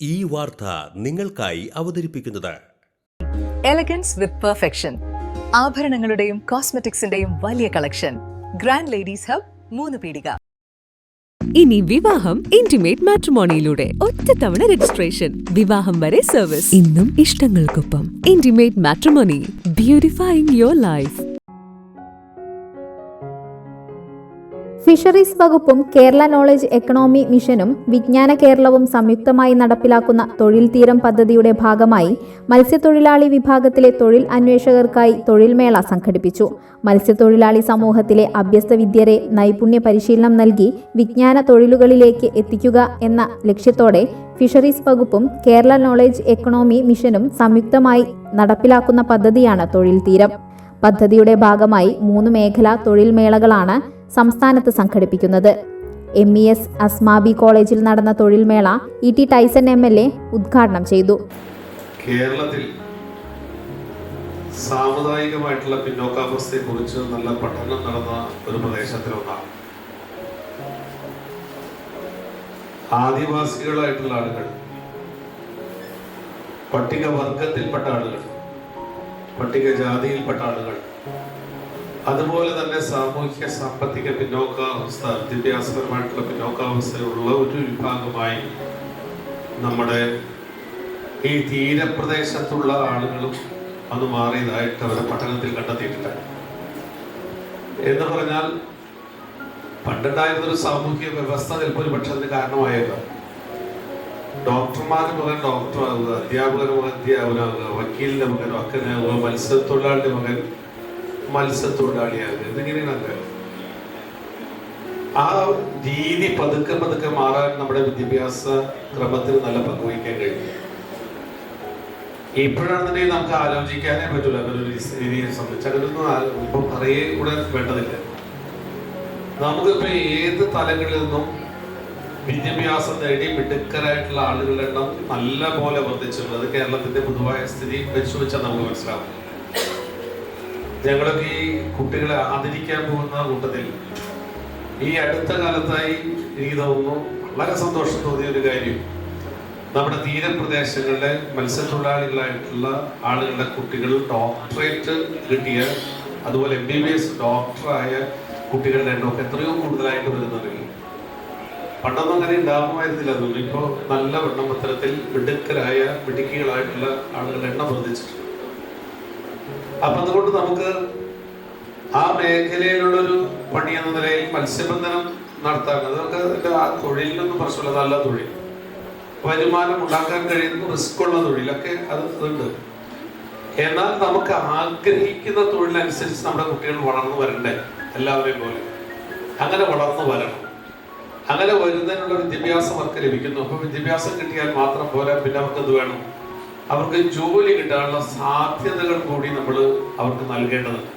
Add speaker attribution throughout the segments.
Speaker 1: ഈ വാർത്ത നിങ്ങൾക്കായി അവതരിപ്പിക്കുന്നത്
Speaker 2: എലഗൻസ് വിത്ത് പെർഫെക്ഷൻ. ആഭരണങ്ങളുടെയും കോസ്മെറ്റിക്സിന്റെയും വലിയ കളക്ഷൻ. ഗ്രാൻഡ് ലേഡീസ് ഹബ്, 3 പീടിക.
Speaker 3: ഇനി വിവാഹം ഇന്റിമേറ്റ് മാട്രിമോണിയിലൂടെ ഒറ്റത്തവണ രജിസ്ട്രേഷൻ, വിവാഹം വരെ സർവീസ്. ഇന്നും ഇഷ്ടങ്ങൾക്കൊപ്പം intimate matrimony, beautifying your life.
Speaker 4: Fisheries വകുപ്പും കേരള നോളജ് എക്കണോമി മിഷനും വിജ്ഞാന കേരളവും സംയുക്തമായി നടപ്പിലാക്കുന്ന തൊഴിൽ തീരം പദ്ധതിയുടെ ഭാഗമായി മത്സ്യത്തൊഴിലാളി വിഭാഗത്തിലെ തൊഴിൽ അന്വേഷകർക്കായി തൊഴിൽമേള സംഘടിപ്പിച്ചു. മത്സ്യത്തൊഴിലാളി സമൂഹത്തിലെ അഭ്യസ്ത വിദ്യരെ നൈപുണ്യ പരിശീലനം നൽകി വിജ്ഞാന തൊഴിലുകളിലേക്ക് എത്തിക്കുക എന്ന ലക്ഷ്യത്തോടെ ഫിഷറീസ് വകുപ്പും കേരള നോളജ് എക്കണോമി മിഷനും സംയുക്തമായി നടപ്പിലാക്കുന്ന പദ്ധതിയാണ് തൊഴിൽ തീരം. പദ്ധതിയുടെ ഭാഗമായി 3 മേഖലാ തൊഴിൽ മേളകളാണ് സംസ്ഥാനത്ത് സംഘടിപ്പിക്കുന്നത്. MES അസ്മാബി കോളേജിൽ നടന്ന തൊഴിൽമേള ET ടൈസൺ MLA ഉദ്ഘാടനം ചെയ്തു.
Speaker 5: കേരളത്തിൽ സാമുദായികമായിട്ടുള്ള പിന്നോക്കാവസ്ഥയെക്കുറിച്ച് നല്ല പഠനം നടന്ന ഒരു പ്രദേശത്തിലൊന്നാണ്. ആദിവാസികളായിട്ടുള്ള ആളുകൾ, പട്ടികവർഗത്തിൽപ്പെട്ട ആളുകൾ, പട്ടികജാതിയിൽപ്പെട്ട ആളുകൾ, അതുപോലെ തന്നെ സാമൂഹ്യ സാമ്പത്തിക പിന്നോക്കാവസ്ഥ, വിദ്യാഭ്യാസപരമായിട്ടുള്ള പിന്നോക്കാവസ്ഥയുള്ള ഒരു വിഭാഗമായി നമ്മുടെ ഈ തീരപ്രദേശത്തുള്ള ആളുകളും അത് മാറിയതായിട്ട് അവരുടെ പഠനത്തിൽ കണ്ടെത്തിയിട്ടുണ്ട്. എന്ന് പറഞ്ഞാൽ പണ്ടുണ്ടായിരുന്നൊരു സാമൂഹ്യ വ്യവസ്ഥ ചിലപ്പോൾ ഒരു പക്ഷെ അതിന് കാരണമായേക്കാം. ഡോക്ടർമാരുടെ മകൻ ഡോക്ടറാവുക, അധ്യാപകരുടെ മകൻ അധ്യാപകനാവുക, വക്കീലിന്റെ മകൻ വക്കീലാവുക, മത്സ്യത്തൊഴിലാളിയുടെ മകൻ മത്സ്യത്തൊഴിലാളിയാകുക, ഇതിങ്ങനെയാണ്. ആ രീതി പതുക്കെ പതുക്കെ മാറാൻ നമ്മുടെ വിദ്യാഭ്യാസ ക്രമത്തിന് നല്ല പങ്കുവയ്ക്കാൻ കഴിയും. ഇപ്പോഴാണെന്നുണ്ടെങ്കിൽ നമുക്ക് ആലോചിക്കാനേ പറ്റില്ല അങ്ങനൊരു രീതിയെ സംബന്ധിച്ച്. അങ്ങനൊന്നും ഇപ്പം പറയേ കൂടെ വേണ്ടതില്ല. നമുക്കിപ്പോൾ ഏത് തലങ്ങളിൽ നിന്നും വിദ്യാഭ്യാസം നേടി മിടുക്കരായിട്ടുള്ള ആളുകളുടെ എണ്ണം നല്ല പോലെ വർദ്ധിച്ചിട്ടുള്ളത് കേരളത്തിന്റെ പൊതുവായ സ്ഥിതി വെച്ചാൽ നമുക്ക് മനസ്സിലാവും. ഞങ്ങളൊക്കെ ഈ കുട്ടികളെ ആദരിക്കാൻ പോകുന്ന കൂട്ടത്തിൽ ഈ അടുത്ത കാലത്തായി എനിക്ക് തോന്നുന്നു വളരെ സന്തോഷം തോന്നിയ ഒരു കാര്യം, നമ്മുടെ തീരപ്രദേശങ്ങളിലെ മത്സ്യത്തൊഴിലാളികളായിട്ടുള്ള ആളുകളുടെ കുട്ടികൾ ഡോക്ടറേറ്റ് കിട്ടിയ, അതുപോലെ MBBS ഡോക്ടറായ കുട്ടികളുടെ എണ്ണമൊക്കെ എത്രയോ കൂടുതലായിട്ട് വരുന്നുണ്ട്. പണ്ടൊന്നും അങ്ങനെ ഉണ്ടാകുമായിരുന്നില്ല. തോന്നുന്നു ഇപ്പോൾ നല്ല വെണ്ണമത്തരത്തിൽ മിടുക്കികളായിട്ടുള്ള ആളുകളുടെ എണ്ണം വർദ്ധിച്ചിട്ടുണ്ട്. അപ്പൊ അതുകൊണ്ട് നമുക്ക് ആ മേഖലയിലുള്ളൊരു പണി എന്ന നിലയിൽ മത്സ്യബന്ധനം നടത്താൻ, അതൊക്കെ ആ തൊഴിലിനൊന്നും പ്രശ്നമില്ല. നല്ല തൊഴിൽ, വരുമാനം ഉണ്ടാക്കാൻ കഴിയുന്ന റിസ്ക് ഉള്ള തൊഴിലൊക്കെ അതുണ്ട്. എന്നാൽ നമുക്ക് ആഗ്രഹിക്കുന്ന തൊഴിലനുസരിച്ച് നമ്മുടെ കുട്ടികൾ വളർന്നു വരണ്ടേ, എല്ലാവരെയും പോലെ അങ്ങനെ വളർന്നു വരണം. അങ്ങനെ വരുന്നതിനുള്ള വിദ്യാഭ്യാസം അവർക്ക് ലഭിക്കുന്നു. അപ്പൊ വിദ്യാഭ്യാസം കിട്ടിയാൽ മാത്രം പോരാ, പിന്നെ അവർക്ക് എന്ത് വേണം? അവർക്ക് ജോലി കിട്ടാനുള്ള സാധ്യതകൾ കൂടി നമ്മൾ അവർക്ക് നൽകേണ്ടതുണ്ട്.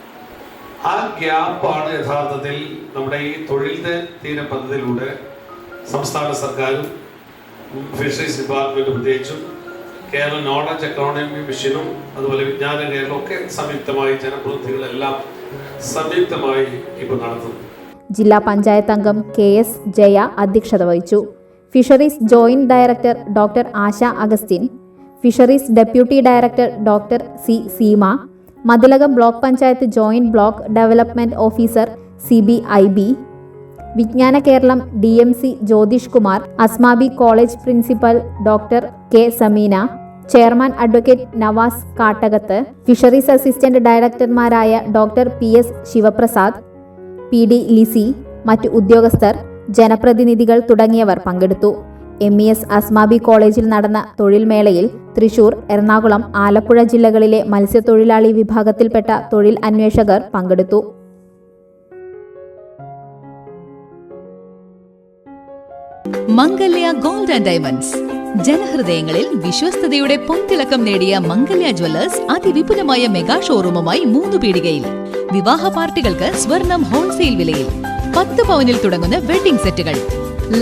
Speaker 5: ആ ഗ്യാപ്പാണ് യഥാർത്ഥത്തിൽ നമ്മുടെ ഈ തൊഴിൽ തീര പദ്ധതിയിലൂടെ സംസ്ഥാന സർക്കാരും ഫിഷറീസ് ഡിപ്പാർട്ട്മെന്റ് പ്രത്യേകിച്ചും കേരള നോളജ് എക്കണോമി മിഷനും അതുപോലെ വിജ്ഞാന കേരളം ഒക്കെ സംയുക്തമായി, ജനപ്രതിനിധികളെല്ലാം സംയുക്തമായി ഇപ്പോൾ നടത്തുന്നു.
Speaker 4: ജില്ലാ പഞ്ചായത്ത് അംഗം KS ജയ അധ്യക്ഷത വഹിച്ചു. Fisheries joint director doctor Asha Augustine, fisheries deputy director doctor C Seema, Mathilakam block panchayat joint block development officer CBIB, Vijnana Keralam DMC Jyothish Kumar, Asmabi college principal doctor K Sameena, chairman advocate Navas Kattakath, fisheries assistant ഡയറക്ടർമാരായ doctor PS Sivaprasad, PD Lissy, മറ്റു ഉദ്യോഗസ്ഥർ, ജനപ്രതിനിധികൾ തുടങ്ങിയവർ പങ്കെടുത്തു. MES അസ്മാബി കോളേജിൽ നടന്ന തൊഴിൽ മേളയിൽ തൃശൂർ, എറണാകുളം, ആലപ്പുഴ ജില്ലകളിലെ മത്സ്യത്തൊഴിലാളി വിഭാഗത്തിൽപ്പെട്ട തൊഴിൽ അന്വേഷകർ പങ്കെടുത്തു.
Speaker 3: മംഗല്യ ഗോൾഡ് ആൻഡ് ഡയമണ്ട്സ്. ജനഹൃദയങ്ങളിൽ വിശ്വസ്തയുടെ പൊൻതിളക്കം നേടിയ മംഗല്യ ജ്വല്ലേഴ്സ് അതിവിപുലമായ മെഗാ ഷോറൂമുമായി 3 പീടികയിൽ. വിവാഹ പാർട്ടികൾക്ക് സ്വർണം ഹോൾസെയിൽ വിലയിൽ. 10 പവനിൽ തുടങ്ങുന്ന വെഡിംഗ് സെറ്റുകൾ,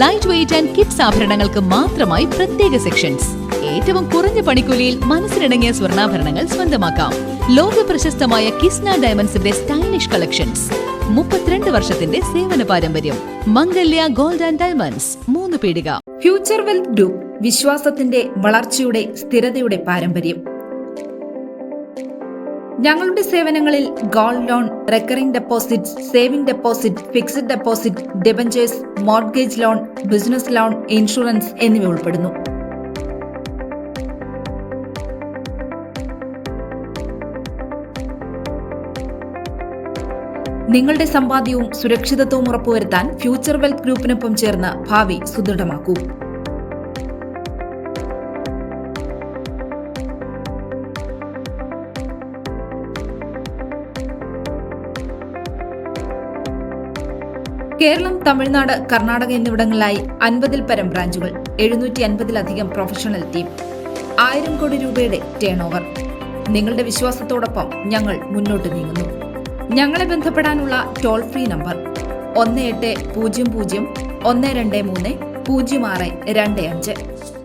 Speaker 3: ലൈറ്റ് വെയ്റ്റ് ആൻഡ് കിഡ്സ് ആഭരണങ്ങൾക്ക് മാത്രമായി പ്രത്യേക സെക്ഷൻസ്. ഏറ്റവും കുറഞ്ഞ പണിക്കൂലിയിൽ മനസ്സിനിണങ്ങിയ സ്വർണ്ണാഭരണങ്ങൾ സ്വന്തമാക്കാം. ലോക പ്രശസ്തമായ കിസ്ന ഡയമണ്ട്സിന്റെ സ്റ്റൈലിഷ് കളക്ഷൻസ്. 32 വർഷത്തിന്റെ സേവന പാരമ്പര്യം. മംഗല്യ ഗോൾഡ് ആൻഡ് ഡയമണ്ട്സ്, 3 പീടിക.
Speaker 6: ഫ്യൂച്ചർ വെൽത്ത് ഗ്രൂപ്പ് വിശ്വാസത്തിന്റെ വളർച്ചയുടെ സ്ഥിരതയുടെ പാരമ്പര്യം. ഞങ്ങളുടെ സേവനങ്ങളിൽ gold loan, recurring deposit, saving deposit, fixed deposit, debentures, mortgage loan, business loan, insurance എന്നിവ ഉൾപ്പെടുന്നു. നിങ്ങളുടെ സമ്പാദ്യവും സുരക്ഷിതത്വവും ഉറപ്പുവരുത്താൻ ഫ്യൂച്ചർ വെൽത്ത് ഗ്രൂപ്പിനൊപ്പം ചേർന്ന് ഭാവി സുദൃഢമാക്കൂ. കേരളം, തമിഴ്നാട്, കർണാടക എന്നിവിടങ്ങളിലായി 50-ൽ പരം ബ്രാഞ്ചുകൾ, 750-ലധികം പ്രൊഫഷണൽ ടീം, 1000 കോടി രൂപയുടെ ടേൺ ഓവർ. നിങ്ങളുടെ വിശ്വാസത്തോടൊപ്പം ഞങ്ങൾ മുന്നോട്ട് നീങ്ങുന്നു. ഞങ്ങളെ ബന്ധപ്പെടാനുള്ള ടോൾ ഫ്രീ നമ്പർ 1800 1230 0625.